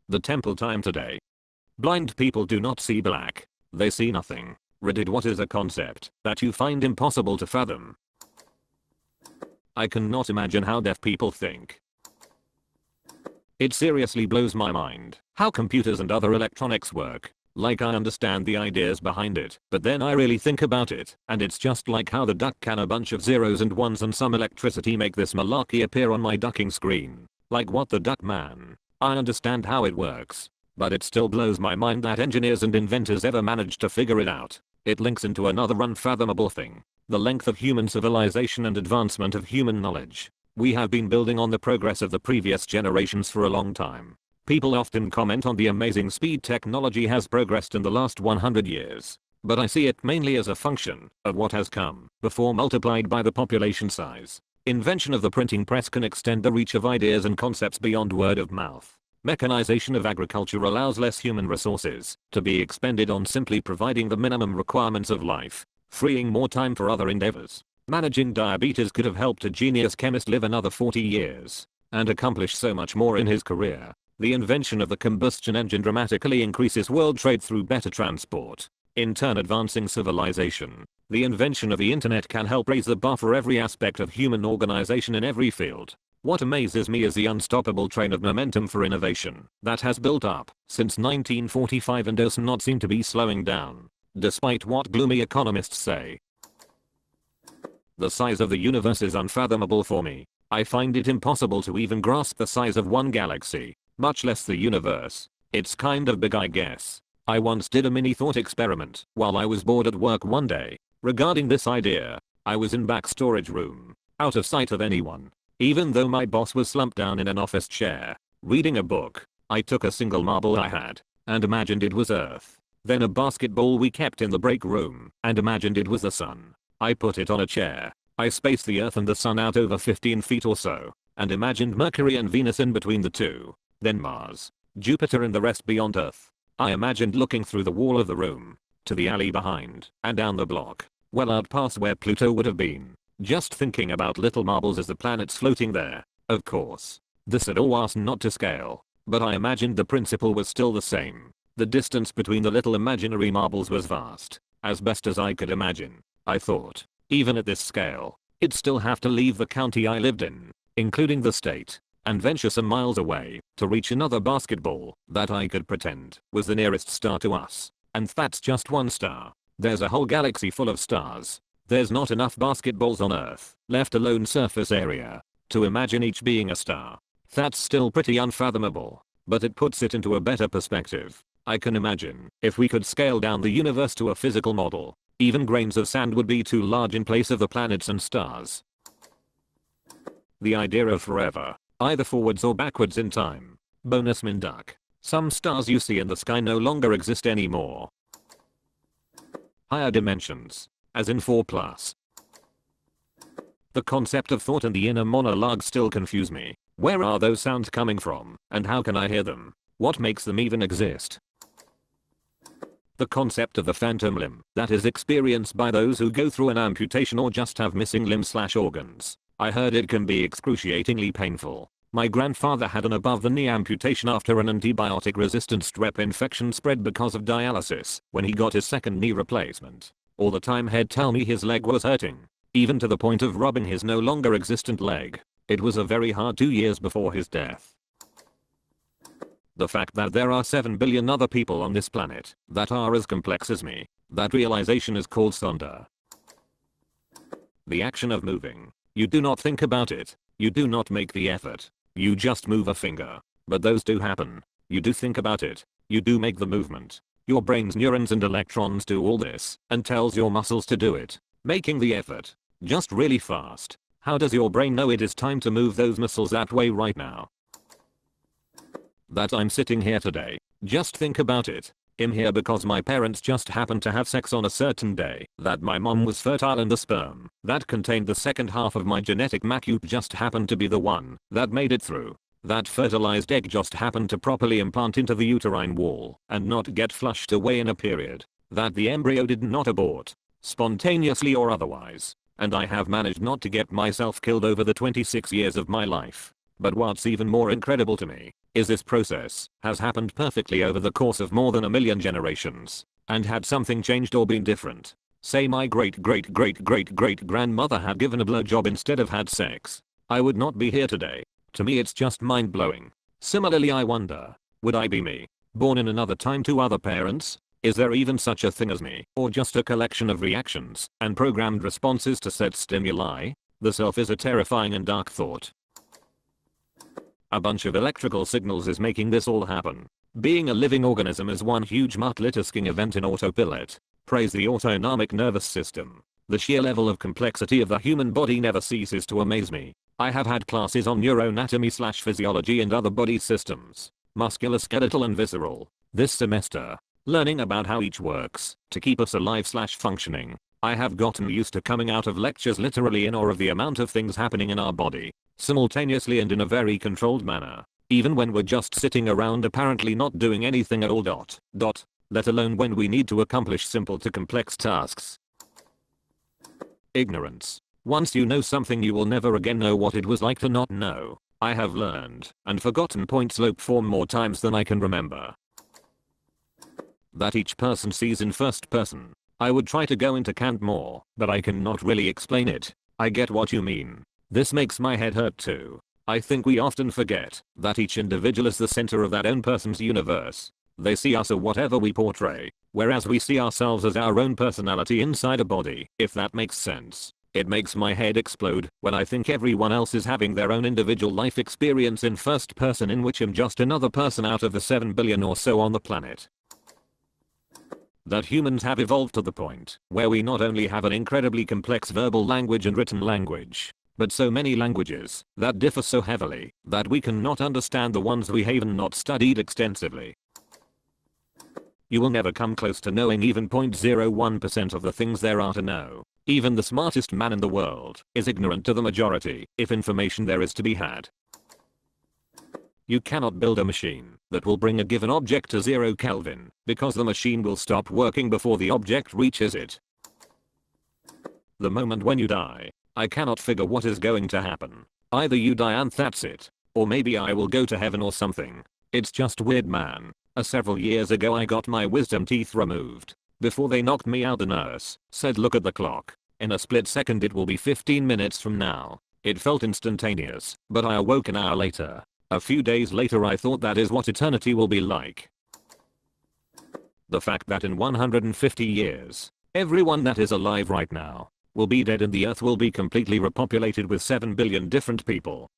The temple time today. Blind people do not see black. They see nothing. Reddit. What is a concept that you find impossible to fathom? I cannot imagine how deaf people think. It seriously blows my mind how computers and other electronics work. Like, I understand the ideas behind it, but then I really think about it, and it's just like how the duck can a bunch of zeros and ones and some electricity make this malarkey appear on my ducking screen. Like, what the duck, man? I understand how it works, but it still blows my mind that engineers and inventors ever managed to figure it out. It links into another unfathomable thing: the length of human civilization and advancement of human knowledge. We have been building on the progress of the previous generations for a long time. People often comment on the amazing speed technology has progressed in the last 100 years, but I see it mainly as a function of what has come before multiplied by the population size. Invention of the printing press can extend the reach of ideas and concepts beyond word of mouth. Mechanization of agriculture allows less human resources to be expended on simply providing the minimum requirements of life, freeing more time for other endeavors. Managing diabetes could have helped a genius chemist live another 40 years and accomplish so much more in his career. The invention of the combustion engine dramatically increases world trade through better transport, in turn advancing civilization. The invention of the internet can help raise the bar for every aspect of human organization in every field. What amazes me is the unstoppable train of momentum for innovation that has built up since 1945 and does not seem to be slowing down, despite what gloomy economists say. The size of the universe is unfathomable for me. I find it impossible to even grasp the size of one galaxy, much less the universe. It's kind of big, I guess. I once did a mini thought experiment while I was bored at work one day regarding this idea. I was in back storage room, out of sight of anyone. Even though my boss was slumped down in an office chair, reading a book, I took a single marble I had and imagined it was Earth. Then a basketball we kept in the break room and imagined it was the sun. I put it on a chair. I spaced the Earth and the sun out over 15 feet or so and imagined Mercury and Venus in between the two. Then Mars, Jupiter and the rest beyond Earth. I imagined looking through the wall of the room to the alley behind and down the block, well out past where Pluto would have been. Just thinking about little marbles as the planets floating there. Of course, this had all asked not to scale, but I imagined the principle was still the same. The distance between the little imaginary marbles was vast, as best as I could imagine. I thought, even at this scale, it'd still have to leave the county I lived in, including the state, and venture some miles away to reach another basketball that I could pretend was the nearest star to us. And that's just one star. There's a whole galaxy full of stars. There's not enough basketballs on Earth, left alone surface area, to imagine each being a star. That's still pretty unfathomable, but it puts it into a better perspective. I can imagine if we could scale down the universe to a physical model, even grains of sand would be too large in place of the planets and stars. The idea of forever, either forwards or backwards in time. Bonus min duck. Some stars you see in the sky no longer exist anymore. Higher dimensions. As in 4+. The concept of thought and the inner monologue still confuse me. Where are those sounds coming from, and how can I hear them? What makes them even exist? The concept of the phantom limb that is experienced by those who go through an amputation or just have missing limbs/organs. I heard it can be excruciatingly painful. My grandfather had an above-the-knee amputation after an antibiotic-resistant strep infection spread because of dialysis when he got his second knee replacement. All the time he'd tell me his leg was hurting, even to the point of rubbing his no longer existent leg. It was a very hard 2 years before his death. The fact that there are 7 billion other people on this planet that are as complex as me, that realization is called Sonder. The action of moving. You do not think about it. You do not make the effort. You just move a finger. But those do happen. You do think about it. You do make the movement. Your brain's neurons and electrons do all this and tells your muscles to do it, making the effort, just really fast. How does your brain know it is time to move those muscles that way right now? That I'm sitting here today. Just think about it. I'm here because my parents just happened to have sex on a certain day. That my mom was fertile and the sperm that contained the second half of my genetic makeup just happened to be the one that made it through. That fertilized egg just happened to properly implant into the uterine wall and not get flushed away in a period. That the embryo did not abort, spontaneously or otherwise. And I have managed not to get myself killed over the 26 years of my life. But what's even more incredible to me is this process has happened perfectly over the course of more than a million generations, and had something changed or been different. Say my great great great great great grandmother had given a blowjob instead of had sex, I would not be here today. To me it's just mind blowing. Similarly I wonder, would I be me, born in another time to other parents? Is there even such a thing as me, or just a collection of reactions and programmed responses to set stimuli? The self is a terrifying and dark thought. A bunch of electrical signals is making this all happen. Being a living organism is one huge multitasking event in autopilot. Praise the autonomic nervous system. The sheer level of complexity of the human body never ceases to amaze me. I have had classes on neuroanatomy/physiology and other body systems, musculoskeletal and visceral, this semester, learning about how each works to keep us alive/functioning. I have gotten used to coming out of lectures literally in awe of the amount of things happening in our body, simultaneously and in a very controlled manner, even when we're just sitting around apparently not doing anything at all. Let alone when we need to accomplish simple to complex tasks. Ignorance. Once you know something you will never again know what it was like to not know. I have learned and forgotten point slope form more times than I can remember. That each person sees in first person. I would try to go into Kant more, but I cannot really explain it. I get what you mean. This makes my head hurt too. I think we often forget that each individual is the center of that own person's universe. They see us or whatever we portray, whereas we see ourselves as our own personality inside a body, if that makes sense. It makes my head explode when I think everyone else is having their own individual life experience in first person in which I'm just another person out of the 7 billion or so on the planet. That humans have evolved to the point where we not only have an incredibly complex verbal language and written language, but so many languages that differ so heavily that we cannot understand the ones we haven't not studied extensively. You will never come close to knowing even 0.01% of the things there are to know. Even the smartest man in the world is ignorant to the majority, if information there is to be had. You cannot build a machine that will bring a given object to 0 Kelvin, because the machine will stop working before the object reaches it. The moment when you die, I cannot figure what is going to happen. Either you die and that's it, or maybe I will go to heaven or something. It's just weird, man. Several years ago I got my wisdom teeth removed. Before they knocked me out the nurse said look at the clock. In a split second it will be 15 minutes from now. It felt instantaneous, but I awoke an hour later. A few days later I thought that is what eternity will be like. The fact that in 150 years, everyone that is alive right now will be dead and the earth will be completely repopulated with 7 billion different people.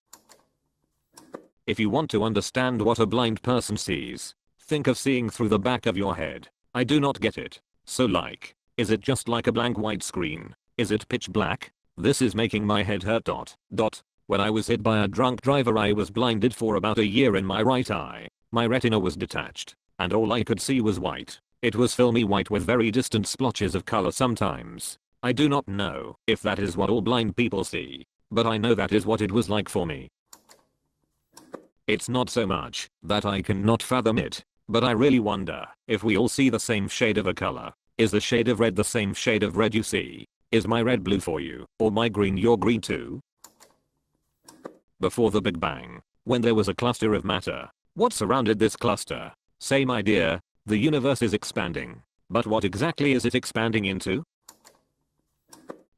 If you want to understand what a blind person sees, think of seeing through the back of your head. I do not get it. So like, is it just like a blank white screen? Is it pitch black? This is making my head hurt. When I was hit by a drunk driver I was blinded for about a year in my right eye. My retina was detached, and all I could see was white. It was filmy white with very distant splotches of color sometimes. I do not know if that is what all blind people see, but I know that is what it was like for me. It's not so much that I cannot fathom it, but I really wonder if we all see the same shade of a color. Is the shade of red the same shade of red you see? Is my red blue for you, or my green your green too? Before the Big Bang, when there was a cluster of matter, what surrounded this cluster? Same idea, the universe is expanding. But what exactly is it expanding into?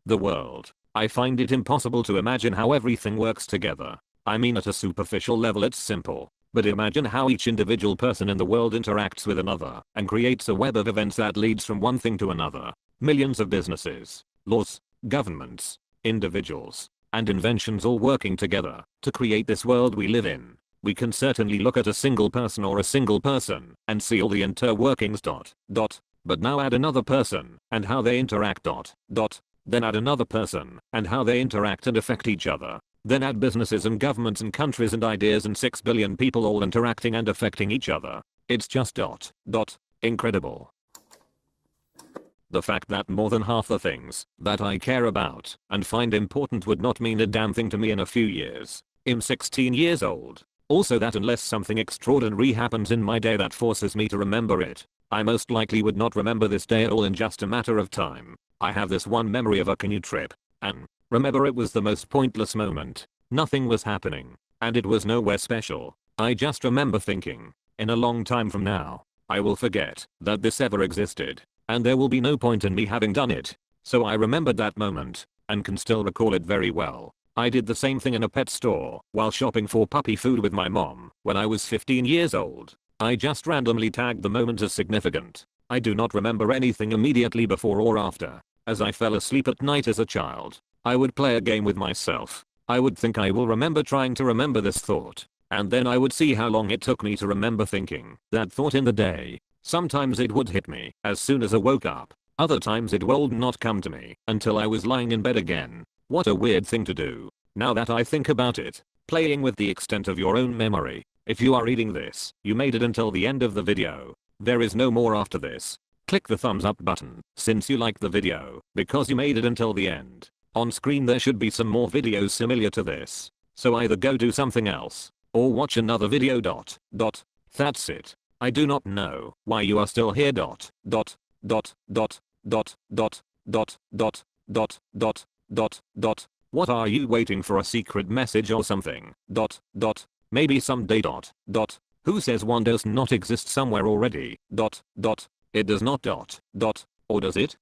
The world. I find it impossible to imagine how everything works together. I mean at a superficial level it's simple, but imagine how each individual person in the world interacts with another and creates a web of events that leads from one thing to another. Millions of businesses, laws, governments, individuals, and inventions all working together to create this world we live in. We can certainly look at a single person or a single person and see all the interworkings. But now add another person and how they interact. Then add another person and how they interact and affect each other. Then add businesses and governments and countries and ideas and 6 billion people all interacting and affecting each other. It's just incredible. The fact that more than half the things that I care about and find important would not mean a damn thing to me in a few years. I'm 16 years old. Also that unless something extraordinary happens in my day that forces me to remember it, I most likely would not remember this day at all in just a matter of time. I have this one memory of a canoe trip, and remember it was the most pointless moment. Nothing was happening, and it was nowhere special. I just remember thinking, in a long time from now, I will forget that this ever existed, and there will be no point in me having done it. So I remembered that moment, and can still recall it very well. I did the same thing in a pet store while shopping for puppy food with my mom when I was 15 years old. I just randomly tagged the moment as significant. I do not remember anything immediately before or after, as I fell asleep at night as a child. I would play a game with myself. I would think I will remember trying to remember this thought, and then I would see how long it took me to remember thinking that thought in the day. Sometimes it would hit me as soon as I woke up. Other times it would not come to me until I was lying in bed again. What a weird thing to do. Now that I think about it, playing with the extent of your own memory. If you are reading this, you made it until the end of the video. There is no more after this. Click the thumbs up button since you liked the video because you made it until the end. On screen there should be some more videos similar to this. So either go do something else or watch another video. That's it. I do not know why you are still here. What are you waiting for, a secret message or something? Maybe someday. Who says one does not exist somewhere already? It does not. Or does it?